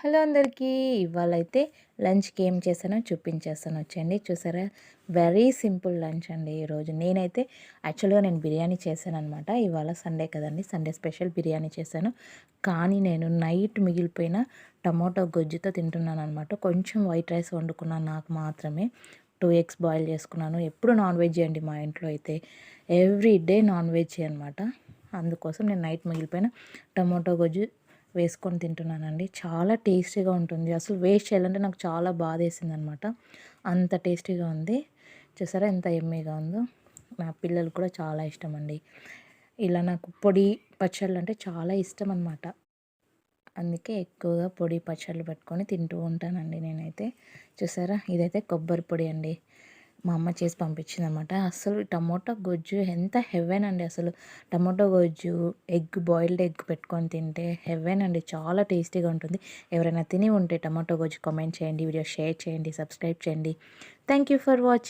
Hello అందరికీ. ఇవాళైతే లంచ్‌కి ఏం చేశానో చూపించేస్తాను వచ్చేయండి. చూసారా? వెరీ సింపుల్ లంచ్ అండి ఈరోజు. యాక్చువల్‌గా నేను బిర్యానీ చేశాననమాట. ఇవాళ సండే కదండీ! సండే స్పెషల్ బిర్యానీ చేశాను. కానీ నేను నైట్ మిగిలిపోయిన టమాటో గొజ్జుతో తింటున్నాననమాట. కొంచెం వైట్ రైస్ వండుకున్నాను నాకు మాత్రమే. 2 ఎగ్స్ బాయిల్ చేసుకున్నాను. ఎప్పుడు నాన్ వెజ్జే అండి మా ఇంట్లో అయితే. ఎవ్రీ డే నాన్ వెజ్జే అనమాట. అందుకోసం నేను నైట్ మిగిలిపోయిన టమాటో గొజ్జు వేసుకొని తింటున్నానండి. చాలా టేస్టీగా ఉంటుంది. అసలు వేస్ట్ చేయాలంటే నాకు చాలా బాధేసిందనమాట. అంత టేస్టీగా ఉంది. చూసారా ఎంత యమ్మీగా ఉందో. నా పిల్లలకి కూడా చాలా ఇష్టమండి. ఇలా నాకు పొడి పచ్చళ్ళంటే చాలా ఇష్టం అనమాట. అందుకే ఎక్కువగా పొడి పచ్చళ్ళు పెట్టుకొని తింటూ ఉంటానండి నేనైతే. చూసారా? ఇదైతే కొబ్బరి పొడి అండి. మా అమ్మ చేసి పంపించిందనమాట. అస్సలు టమోటా గొజ్జు ఎంత హెవెన్ అండి అసలు. టమోటా గొజ్జు, బాయిల్డ్ ఎగ్ పెట్టుకొని తింటే హెవెన్ అండి. చాలా టేస్టీగా ఉంటుంది. ఎవరైనా తిని ఉంటే టమాటో గొజ్జు కామెంట్ చేయండి, వీడియో షేర్ చేయండి, సబ్స్క్రైబ్ చేయండి. Thank you for watching.